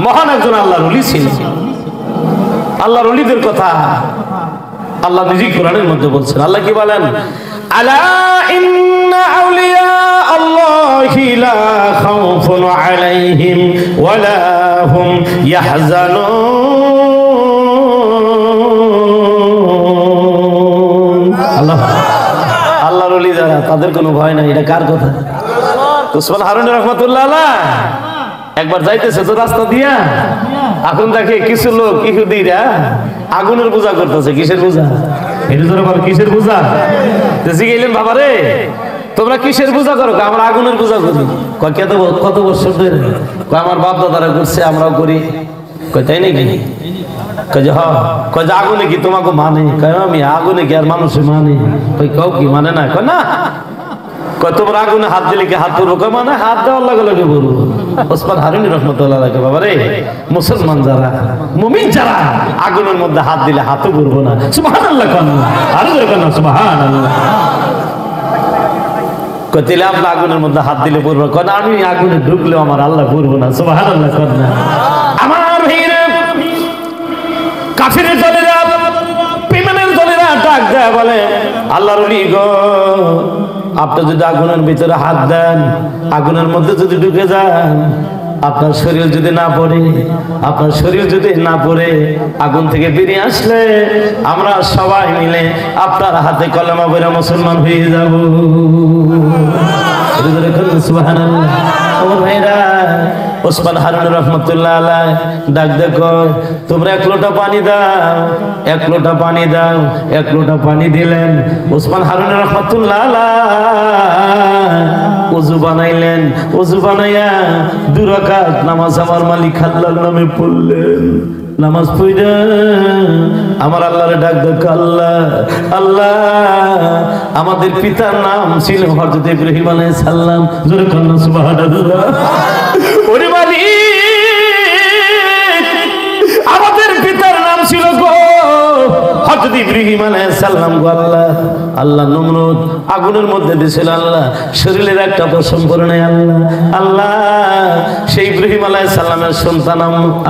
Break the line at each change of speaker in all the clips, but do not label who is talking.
মহান একজন আল্লাহর ওলি ছিলেন। আল্লাহর ওলিদের কথা আল্লাহ নিজেই কোরআনের মধ্যে বলছেন। আল্লাহ কি বলেন? আলা ইন্না আউলিয়া আল্লাহি লা খাউফুন আলাইহিম ওয়া লা হুম ইয়াহজানুন। আল্লাহর ওলি যারা তাদের কোনো ভয় নাই। এটা কার কথা? উসমান হারুনি রাহমাতুল্লাহ আলাইহ একবার যাইতেছে তো রাস্তা দিয়া, এখন দেখে কিছু লোক ইহুদিরা আগুনের পূজা করতেছে। কিসের পূজা? এটা ধরে বল, কিসের পূজা? জিজ্ঞাসা বাবা রে তোমরা কিসের পূজা করো? আমরা আগুনের পূজা করি। কত বছর ধরে? আমার বাপ দাদারা করছে, আমরাও করি। তাই নাকি? আগুনে কি তোমাকে মানে? আমি আগুনে কি আর মানুষে মানে? কাউ কি মানে না? না তোমরা আগুনে হাত দিলে কি হাত তুলবো? মানে হাত দেওয়ার লগে লগে বলবো। ওসমান হারুনি রাহমাতুল্লাহ আলাইহি বাবা রে, মুসলমান যারা, মুমিন যারা আগুনের মধ্যে হাত দিলে হাতও ঘুরবো না। সুবহানাল্লাহ কোন আরো জোরে কোন সুবহানাল্লাহ। কইলে আপনি আগুনের মধ্যে হাত দিলে পড়বো? কোন আমি আগুনে ঢুকলেও আমার আল্লাহ পড়বো না। সুবহানাল্লাহ কোন না। আমার ভাইরা, কাফিরের দলেরা, বেঈমানের দলেরা ডাক দেয় বলে, আল্লাহর ওলি গো, আপনি যদি আগুনের ভিতরে হাত দেন, আগুনের মধ্যে যদি ঢুকে যান, আপনার শরীর যদি না পড়ে, আপনার শরীর যদি না পড়ে আগুন থেকে বেরিয়ে আসলে আমরা সবাই মিলে আপনার হাতে কলেমা পড়ে মুসলমান হয়ে যাব। সুবহানাল্লাহ। ও ভাইরা, ওসমান হারুনি রাহমাতুল্লাহ আলাইহি ডাক দেখো, তোমরা এক লোটা পানি দাও, এক লোটা পানি দাও। এক লোটা পানি দিলেন। ওসমান হারুনি রাহমাতুল্লাহ আলাইহি ওযু বানাইলেন। ওযু বানাইয়া 2 রাকাত নামাজ আমার মালিক আল্লাহর নামে পড়লেন। নামাজ পড়ে আমার আল্লাহরে ডাক দেখো, আল্লাহ আল্লাহ, আমাদের পিতার নাম ছিল হযরত ইব্রাহিম আলাইহিস সালাম। জোরে কোন সুবহানাল্লাহ। ওরে মালিক, আমাদের পিতার নাম ছিল গো হযরত ইব্রাহিম আলাইহিস সালাম গো। আল্লাহ আল্লাহ নমরুদ আগুনের মধ্যে দিয়েছিল, আল্লাহ শরীরের একটা পশম পড়ে নাই। আল্লাহ আল্লাহ, সেই ইব্রাহিম আলাইহিস সালামের সন্তান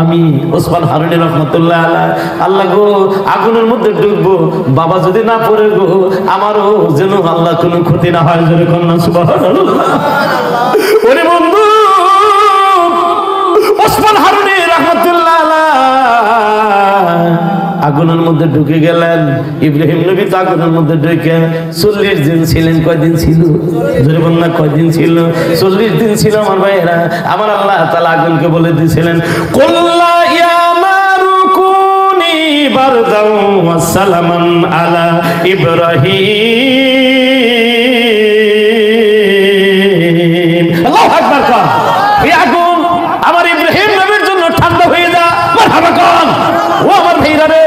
আমি ওসমান হারুনি রাহমাতুল্লাহ আলাইহি। আল্লাহ গো, আগুনের মধ্যে ডুববো, বাবা যদি না পড়ে গো, আমারও যেন আল্লাহ কোনো ক্ষতি না হয়। জোরে কোন সুবহানাল্লাহ। ওরে বন্ধু, ওসমান হারুনি রাহমাতুল্লাহ আলাইহি আগুনের মধ্যে ঢুকে গেলেন। ইব্রাহিম নবী তো আগুনের মধ্যে ঢুকে 40 দিন ছিলেন। কয়দিন ছিল? জোরে বল না, কয়দিন ছিল? 40 দিন ছিল। আমার ভাইরা, আমার আল্লাহ তাআলা আগুনকে বলে দিয়েছিলেন, কুল্লা ইয়া নারু কুনি বারদাও ওয়া সালামান আলা ইব্রাহিম। আল্লাহু আকবার। কর এই আগুন আমার ইব্রাহিম নবীর জন্য ঠান্ডা হয়ে যা। মারহাবা কোন। ও আমার ভাইরা রে,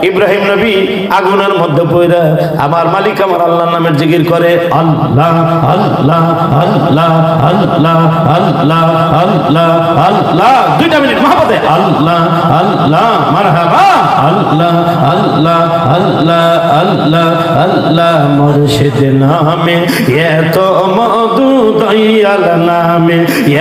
ইব্রাহিম নবী আগুনের মধ্যে পড়ে আমার মালিক আমার আল্লাহর নামের জিকির করে, আল্লাহ আল্লাহ আল্লাহ আল্লাহ আল্লাহ আল্লাহ আল্লাহ। 2 মিনিট মহব্বতে আল্লাহ আল্লাহ মারহাবা। আল্লাহ আল্লাহ আল্লাহ আল্লাহ আল্লাহ। মুর্শিদ নামে এত মধু, দয়াল নামে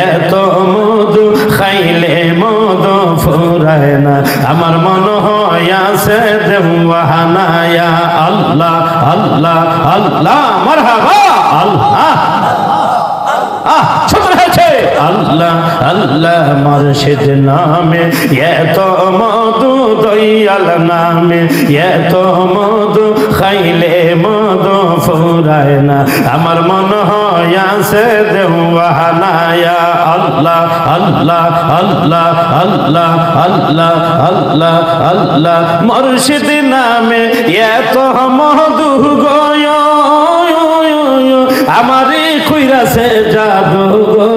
এত মধু, খাইলে মধু ফুরায় না। আমার মনে হয় আছে দেওয়ানা। ইয়া আল্লাহ আল্লাহ আল্লাহ মারহাবা। আল্লাহ ছোট হয়েছে। আল্লাহ আল্লাহ মুর্শিদ নামে এত মধু, দয়াল নামে এত মধু, খাইলে মধু ফুরায় না। আমার মনে হয় আছে দেওয়ানা। ইয়া আল্লাহ আল্লাহ আল্লাহ আল্লাহ আল্লাহ আল্লাহ আল্লাহ। মুর্শিদ নামে এত মধু গো, আমারে কইরাছে জাদু গো,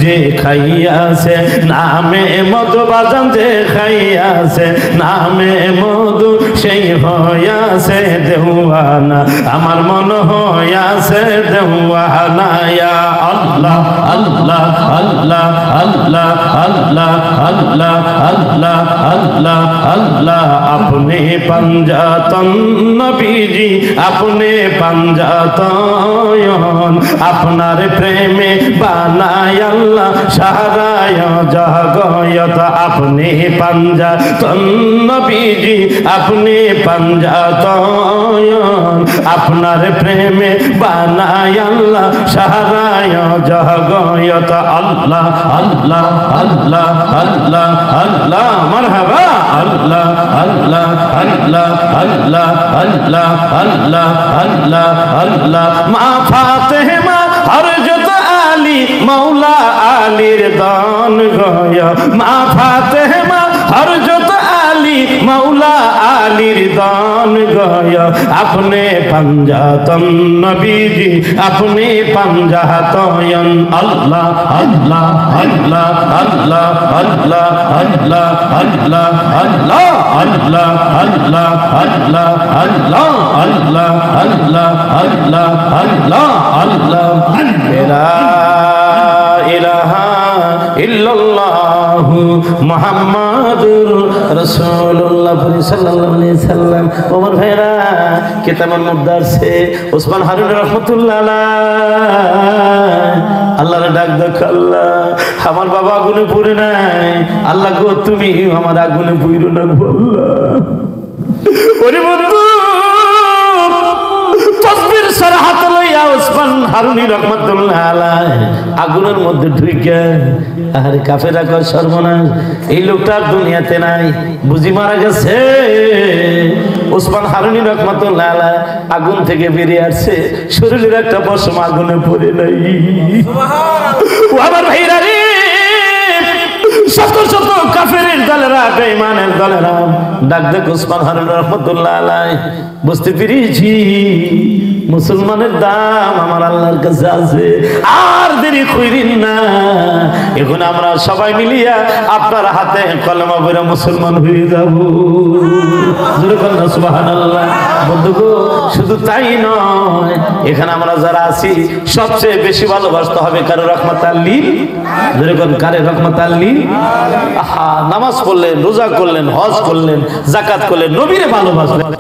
যে খাইয়াছে নামে মধু বাজান, যে খাইয়াছে নামে মধু, সেই হইয়াছে দেওয়ানা। আমার মন হইয়াছে দেওয়ানা। ইয়া আল্লাহ আল্লাহ আল্লাহ আল্লাহ আল্লাহ আল্লাহ আল্লাহ আল্লাহ আল্লাহ। আপনি পাঞ্জাতন নবীজি, আপনি পাঞ্জাতন, আপনার প্রেমে বানায় আল্লাহ সারায় জগয়ত আপনি পাঞ্জাতন নবীজি আপনি পাঞ্জাতন আপনার প্রেমে বানায় আল্লাহ সারায় জগয়ত আল্লাহ আল্লাহ আল্লাহ আল্লাহ আল্লাহ মারহাবা আল্লাহ আল্লাহ আল্লাহ আল্লাহ আল্লাহ আল্লাহ আল্লাহ আল্লাহ মা ফাতেমা হযরত আলী মাওলা আলীর দান গয়া মা ফাতেমা হযরত আলী মাওলা আলীর দান গয়া আপনি পাঞ্জাতন নবীজি আপনি পাঞ্জাতন আল্লাহ আল্লাহ আল্লাহ আল্লাহ আল্লাহ আল্লাহ আল্লাহ আল্লাহ আল্লাহ আল্লাহ আল্লাহ আল্লাহ আল্লাহ আল্লাহ আল্লাহ আল্লাহ আল্লাহ লা ইলাহা ইল্লাল্লাহু মুহাম্মাদুর রাসূলুল্লাহ সাল্লাল্লাহু আলাইহি সাল্লাম। ওমর ভাইরা কিতাবুল মুদারসে ওসমান হারুন রাহমাতুল্লাহ আলাইহি আল্লাহর ডাক দেখ আল্লাহ আমার বাবা আগুনে পড়ে নাই আল্লাহ গো তুমি আমার আগুনে পুইরো না আল্লাহ ওরে বন্ধু তাসবির সারা হাতে লইয়া ওসমান হারুনি রাহমাতুল্লাহ আলাইহি আগুনের মধ্যে ঢুকে আরে কাফেররা কয় সর্বনাশ এই লোকটা দুনিয়াতে নাই বুঝি মারা গেছে। ওসমান হারুনি রাহমাতুল্লাহ আলাইহি আগুন থেকে বেরিয়ে আসছে শরীরের একটা পশম আগুনে পড়ে নাই। সুবহানাল্লাহ। ও আমার ভাইরা রে শত শত কাফেরের দলেরা বেঈমানের দলেরা ডাক দেখ ওসমান হারুনি রাহমাতুল্লাহ আলাইহি বুঝতে পেরেছি মুসলমানের দাম আমার আল্লাহর কাছে আছে আর দেরি কইরিন না এখন আমরা সবাই মিলিয়া আপনার হাতে কলেমা পড়ে মুসলমান হয়ে যাব। জোরে বলেন না সুবহানাল্লাহ। বন্ধুগো শুধু তাই নয় এখানে আমরা যারা আছি সবচেয়ে বেশি ভালোবাসতে হবে কারো রহমাতাল লিল জোরে বলেন কারে রহমাতাল লিল আহা নামাজ পড়লেন রোজা করলেন হজ করলেন যাকাত করলেন নবীরে ভালোবাসলেন